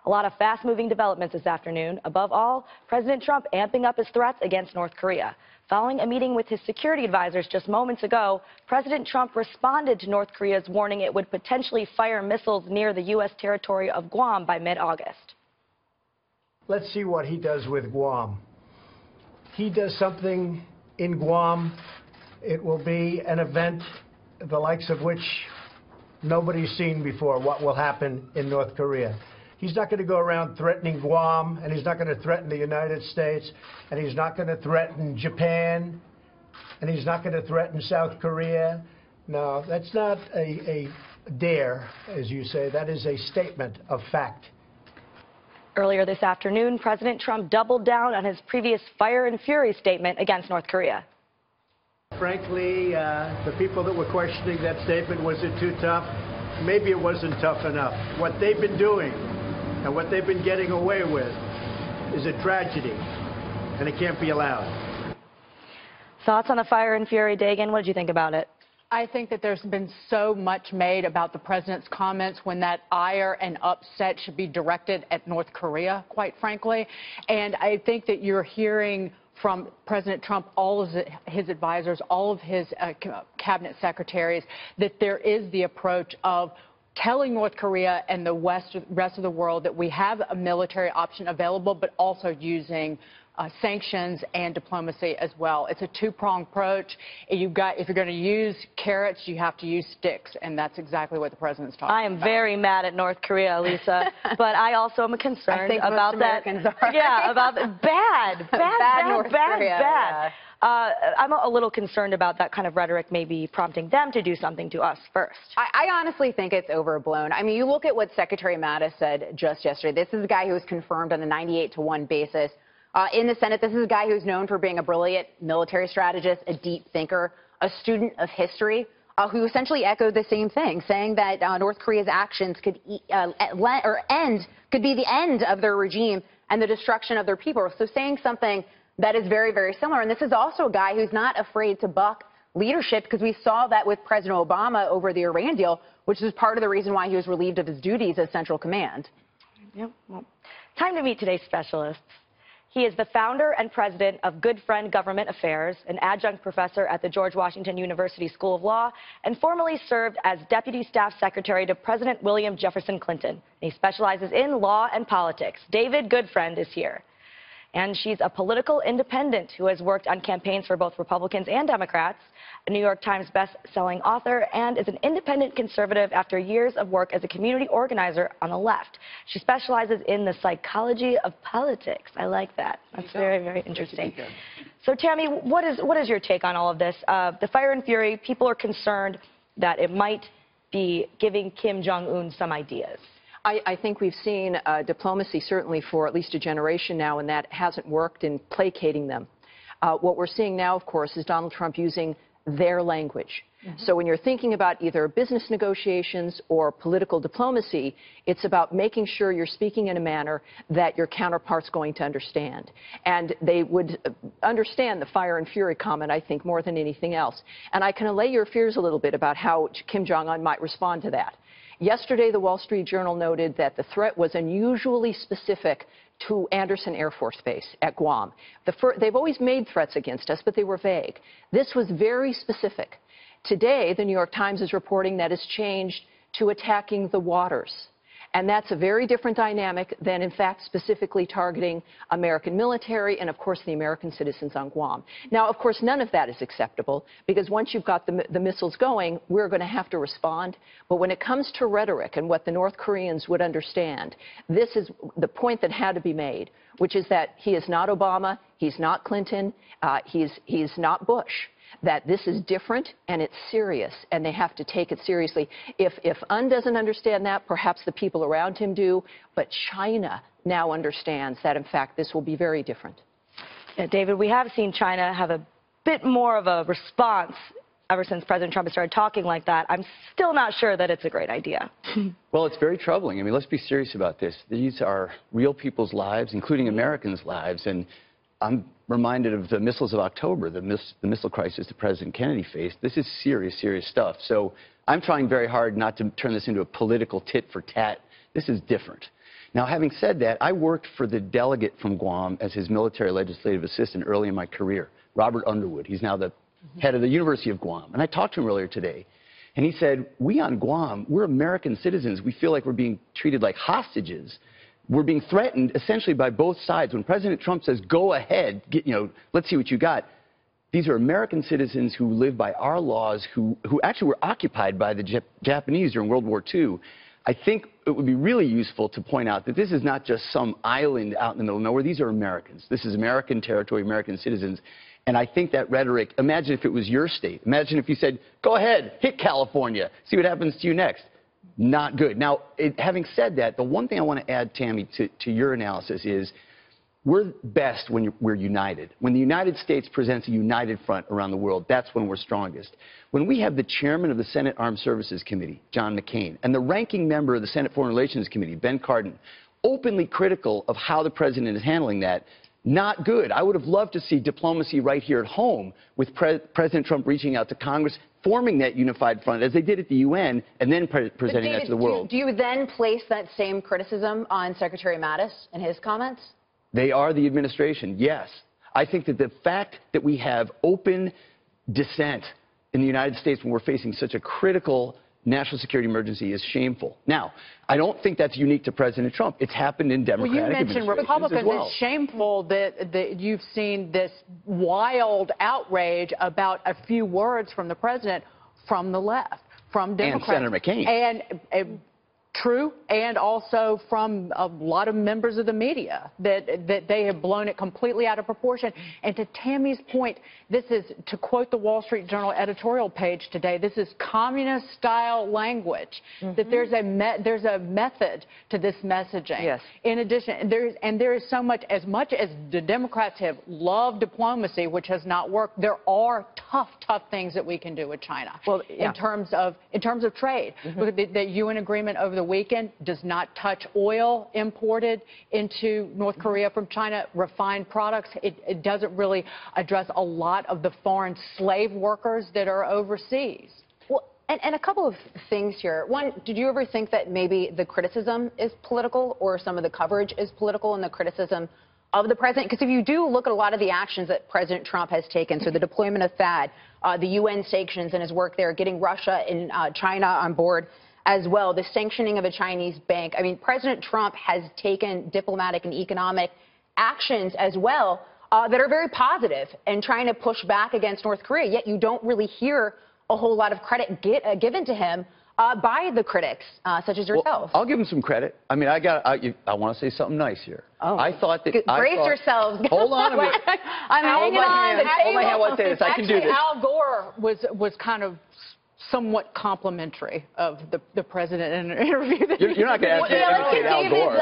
A lot of fast-moving developments this afternoon. Above all, President Trump amping up his threats against North Korea. Following a meeting with his security advisors just moments ago, President Trump responded to North Korea's warning it would potentially fire missiles near the U.S. territory of Guam by mid-August. Let's see what he does with Guam. He does something in Guam, it will be an event the likes of which nobody's seen before, what will happen in North Korea. He's not going to go around threatening Guam, and he's not going to threaten the United States, and he's not going to threaten Japan, and he's not going to threaten South Korea. No, that's not a dare, as you say. That is a statement of fact. Earlier this afternoon, President Trump doubled down on his previous fire and fury statement against North Korea. Frankly, the people that were questioning that statement, was it too tough? Maybe it wasn't tough enough. What they've been doing and what they've been getting away with is a tragedy, and it can't be allowed. Thoughts on the fire and fury, Dagan? What did you think about it? I think that there's been so much made about the president's comments when that ire and upset should be directed at North Korea, quite frankly. And I think that you're hearing from President Trump, all of his advisors, all of his cabinet secretaries, that there is the approach of telling North Korea and the rest of the world that we have a military option available, but also using sanctions and diplomacy as well. It's a two-pronged approach. If you're going to use carrots, you have to use sticks, and that's exactly what the president's talking about. I am very mad at North Korea, Lisa, but I also am concerned about that. Yeah, about bad North Korea. Yeah. I'm a little concerned about that kind of rhetoric maybe prompting them to do something to us first. I honestly think it's overblown. I mean, you look at what Secretary Mattis said just yesterday. This is a guy who was confirmed on a 98-to-1 basis. In the Senate, this is a guy who's known for being a brilliant military strategist, a deep thinker, a student of history, who essentially echoed the same thing, saying that North Korea's actions could be the end of their regime and the destruction of their people. So saying something that is very, very similar. And this is also a guy who's not afraid to buck leadership, because we saw that with President Obama over the Iran deal, which is part of the reason why he was relieved of his duties as Central Command. Yep. Well, time to meet today's specialists. He is the founder and president of Good Friend Government Affairs, an adjunct professor at the George Washington University School of Law, and formerly served as Deputy Staff Secretary to President William Jefferson Clinton. He specializes in law and politics. David Goodfriend is here. And she's a political independent who has worked on campaigns for both Republicans and Democrats, a New York Times best-selling author, and is an independent conservative after years of work as a community organizer on the left. She specializes in the psychology of politics. I like that. That's very, very interesting. So, Tammy, what is your take on all of this? The fire and fury, people are concerned that it might be giving Kim Jong-un some ideas. I think we've seen diplomacy certainly for at least a generation now, and that hasn't worked in placating them. What we're seeing now, of course, is Donald Trump using their language. So when you're thinking about either business negotiations or political diplomacy, it's about making sure you're speaking in a manner that your counterpart's going to understand. And they would understand the fire and fury comment, I think, more than anything else. And I can allay your fears a little bit about how Kim Jong-un might respond to that. Yesterday, the Wall Street Journal noted that the threat was unusually specific to Andersen Air Force Base at Guam. They've always made threats against us, but they were vague. This was very specific. Today, the New York Times is reporting that it's changed to attacking the waters. And that's a very different dynamic than, in fact, specifically targeting American military and, of course, the American citizens on Guam. Now, of course, none of that is acceptable, because once you've got the missiles going, we're going to have to respond. But when it comes to rhetoric and what the North Koreans would understand, this is the point that had to be made, which is that he is not Obama, he's not Clinton, he's not Bush. That this is different and it's serious, and they have to take it seriously. If Un doesn't understand that, perhaps the people around him do, but China now understands that, in fact, this will be very different. Yeah, David, we have seen China have a bit more of a response ever since President Trump has started talking like that. I'm still not sure that it's a great idea. Well, it's very troubling. I mean, let's be serious about this. These are real people's lives, including Americans' lives, and I'm reminded of the missiles of October, the missile crisis that President Kennedy faced. This is serious, serious stuff. So I'm trying very hard not to turn this into a political tit for tat. This is different. Now, having said that, I worked for the delegate from Guam as his military legislative assistant early in my career, Robert Underwood. He's now the head of the University of Guam. And I talked to him earlier today, and he said, we on Guam, we're American citizens. We feel like we're being treated like hostages. We're being threatened essentially by both sides. When President Trump says, go ahead, let's see what you got, these are American citizens who live by our laws, who actually were occupied by the Japanese during World War II. I think it would be really useful to point out that this is not just some island out in the middle of nowhere. These are Americans. This is American territory, American citizens. And I think that rhetoric, imagine if it was your state. Imagine if you said, go ahead, hit California, see what happens to you next. Not good. Now, having said that, the one thing I want to add, Tammy, to your analysis is we're best when we're united. When the United States presents a united front around the world, that's when we're strongest. When we have the chairman of the Senate Armed Services Committee, John McCain, and the ranking member of the Senate Foreign Relations Committee, Ben Cardin, openly critical of how the president is handling that, not good. I would have loved to see diplomacy right here at home with President Trump reaching out to Congress, forming that unified front as they did at the UN, and then presenting that to the world. Do you then place that same criticism on Secretary Mattis and his comments? They are the administration, yes. I think that the fact that we have open dissent in the United States when we're facing such a critical national security emergency is shameful. Now, I don't think that's unique to President Trump. It's happened in Democratic administrations you mentioned Republicans. as well. It's shameful that you've seen this wild outrage about a few words from the president from the left, from Democrats. And Senator McCain. And true, and also from a lot of members of the media, that they have blown it completely out of proportion. And to Tammy's point, this is, to quote the Wall Street Journal editorial page today, this is communist-style language, that there's a method to this messaging. Yes. In addition, there is so much as the Democrats have loved diplomacy, which has not worked, there are tough things that we can do with China. Well, yeah. in terms of trade. The UN agreement over the weekend does not touch oil imported into North Korea from China, refined products. It doesn't really address a lot of the foreign slave workers that are overseas. Well, and a couple of things here. One, did you ever think that maybe the criticism is political, or some of the coverage is political in the criticism of the president? Because if you do look at a lot of the actions that President Trump has taken, so the deployment of THAAD, the UN sanctions and his work there, getting Russia and China on board as well, the sanctioning of a Chinese bank. I mean, President Trump has taken diplomatic and economic actions as well that are very positive and trying to push back against North Korea, yet you don't really hear a whole lot of credit given to him by the critics, such as yourself. Well, I'll give him some credit. I mean, I want to say something nice here. Oh. I thought that. Brace yourselves. Hold on a minute. I'm hanging on. Hold my hand while I say this. I can do this. Al Gore was kind of somewhat complimentary of the president in an interview. You're not going to ask me to imitate Al Gore.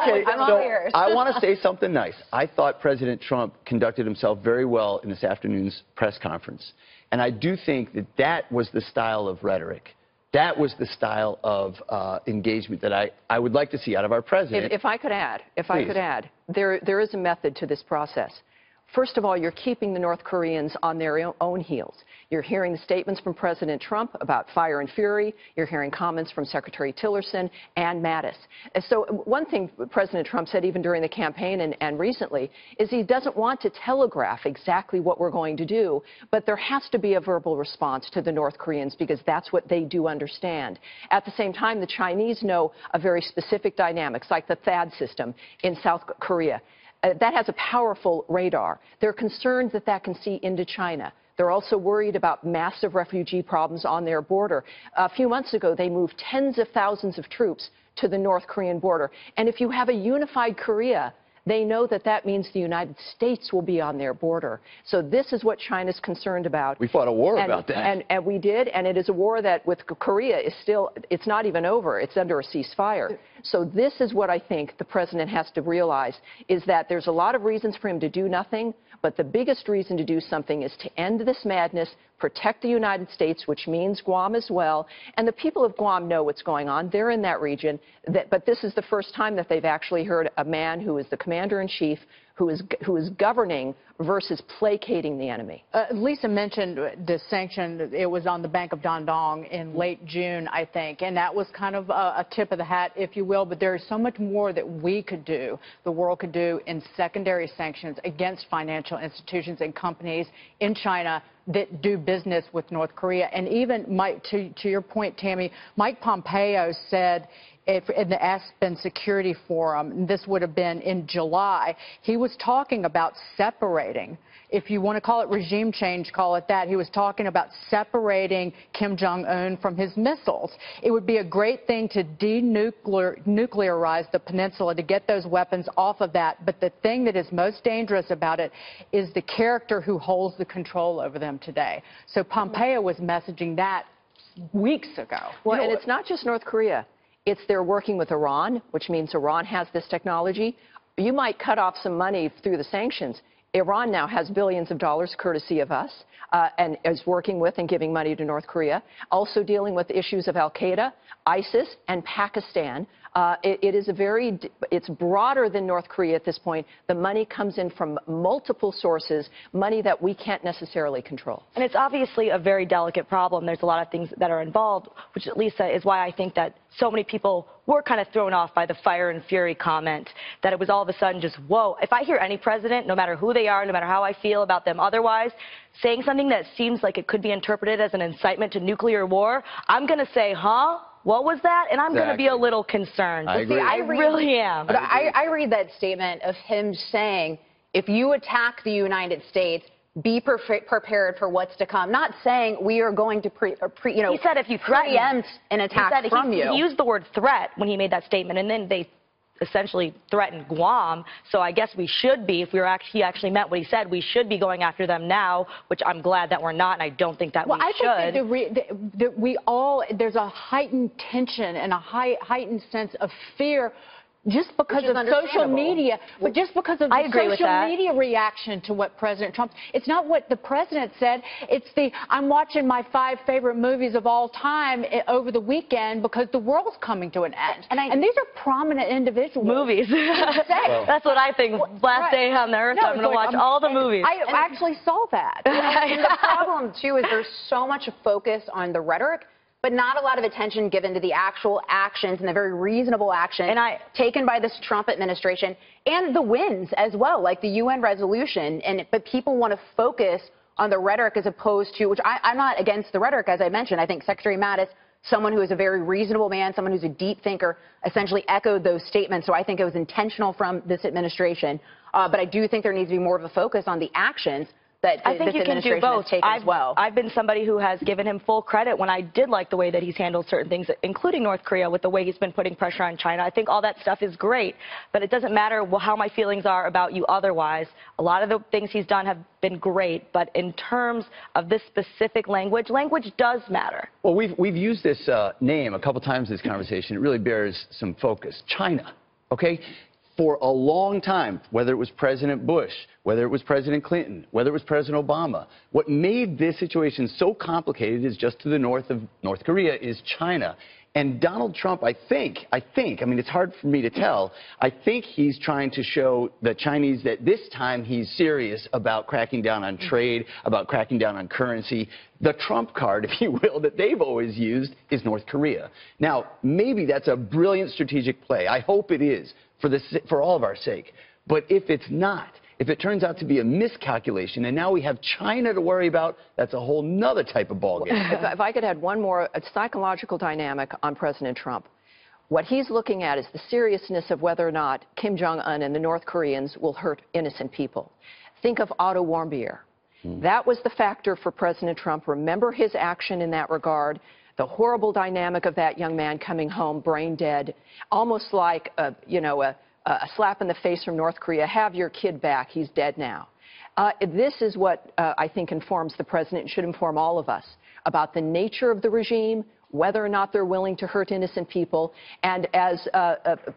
Okay, so I want to say something nice. I thought President Trump conducted himself very well in this afternoon's press conference. And I do think that that was the style of rhetoric. That was the style of engagement that I would like to see out of our president. If I could add, Please. there is a method to this process. First of all, you're keeping the North Koreans on their own heels. You're hearing the statements from President Trump about fire and fury. You're hearing comments from Secretary Tillerson and Mattis. And so one thing President Trump said even during the campaign and recently is he doesn't want to telegraph exactly what we're going to do, but there has to be a verbal response to the North Koreans because that's what they do understand. At the same time, the Chinese know a very specific dynamics, like the THAAD system in South Korea. That has a powerful radar. They're concerned that that can see into China. They're also worried about massive refugee problems on their border. A few months ago, they moved tens of thousands of troops to the North Korean border. And if you have a unified Korea, they know that that means the United States will be on their border. So this is what China's concerned about. We fought a war about that. And we did, and it is a war that with Korea is still, it's not even over. It's under a ceasefire. So this is what I think the president has to realize, is that there's a lot of reasons for him to do nothing, but the biggest reason to do something is to end this madness, protect the United States, which means Guam as well. And the people of Guam know what's going on. They're in that region. But this is the first time that they've actually heard a man who is the commander-in-chief, who is governing versus placating the enemy. Lisa mentioned the sanction. It was on the Bank of Dandong in late June, I think, and that was kind of a tip of the hat, if you will. But there is so much more that we could do, the world could do, in secondary sanctions against financial institutions and companies in China that do business with North Korea. And even, Mike, to your point, Tammy, Mike Pompeo said in the Aspen Security Forum, this would have been in July, he was talking about separating, if you want to call it regime change, call it that. He was talking about separating Kim Jong-un from his missiles. It would be a great thing to denuclearize the peninsula, to get those weapons off of that. But the thing that is most dangerous about it is the character who holds the control over them today. So Pompeo was messaging that weeks ago. Well, and it's not just North Korea. It's they're working with Iran, which means Iran has this technology. You might cut off some money through the sanctions. Iran now has billions of dollars courtesy of us and is working with and giving money to North Korea, also dealing with issues of al-Qaeda, ISIS, and Pakistan. It's broader than North Korea at this point. The money comes in from multiple sources, money that we can't necessarily control. And it's obviously a very delicate problem. There's a lot of things that are involved, which, Lisa, is why I think that so many people were kind of thrown off by the fire and fury comment, that it was all of a sudden just, whoa. If I hear any president, no matter who they are, no matter how I feel about them otherwise, saying something that seems like it could be interpreted as an incitement to nuclear war, I'm going to say, huh? What was that? And I'm going to be a little concerned. I agree. See, I really am. But I read that statement of him saying, if you attack the United States, be prepared for what's to come. Not saying we are going to he said if you preempt an attack from you. He used the word threat when he made that statement, and then they essentially threatened Guam. So I guess we should be, if he actually meant what he said, we should be going after them now, which I'm glad that we're not, and I don't think that we should. I think that there's a heightened tension and a heightened sense of fear just because of social media, but just because of the social media reaction to what President Trump, it's not what the president said, it's I'm watching my 5 favorite movies of all time over the weekend because the world's coming to an end. And these are prominent individuals. Movies. That's what I think. Last day on the earth, I'm going to watch all the movies. I actually saw that. And the problem, too, is there's so much focus on the rhetoric, but not a lot of attention given to the actual actions and the very reasonable actions taken by this Trump administration and the wins as well, like the UN resolution. But people want to focus on the rhetoric as opposed to, which I'm not against the rhetoric, as I mentioned. I think Secretary Mattis, someone who is a very reasonable man, someone who's a deep thinker, essentially echoed those statements. So I think it was intentional from this administration. But I do think there needs to be more of a focus on the actions that I think this you can do both. As well. I've been somebody who has given him full credit when I did like the way that he's handled certain things, including North Korea, with the way he's been putting pressure on China. I think all that stuff is great, but it doesn't matter how my feelings are about you otherwise. A lot of the things he's done have been great, but in terms of this specific language does matter. Well, we've used this name a couple times in this conversation. It really bears some focus. China, okay? For a long time, whether it was President Bush, whether it was President Clinton, whether it was President Obama, what made this situation so complicated is just to the north of North Korea is China. And Donald Trump, I think, I mean, it's hard for me to tell, I think he's trying to show the Chinese that this time he's serious about cracking down on trade, about cracking down on currency. The Trump card, if you will, that they've always used is North Korea. Now, maybe that's a brilliant strategic play. I hope it is for all of our sake. But if it's not, if it turns out to be a miscalculation, and now we have China to worry about, that's a whole nother type of ballgame. If I could add one more psychological dynamic on President Trump. What he's looking at is the seriousness of whether or not Kim Jong-un and the North Koreans will hurt innocent people. Think of Otto Warmbier. That was the factor for President Trump. Remember his action in that regard. The horrible dynamic of that young man coming home brain dead, almost like a slap in the face from North Korea. Have your kid back. He's dead now. This is what I think informs the president and should inform all of us about the nature of the regime, whether or not they're willing to hurt innocent people. And as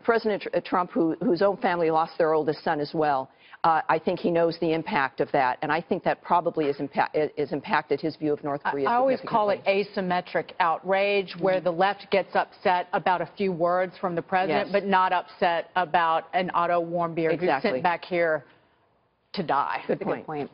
President Trump, whose own family lost their oldest son as well, I think he knows the impact of that, and I think that probably has impacted his view of North Korea. I always call it asymmetric outrage, where the left gets upset about a few words from the president, but not upset about an Otto Warmbier who's sent back here to die. Good point.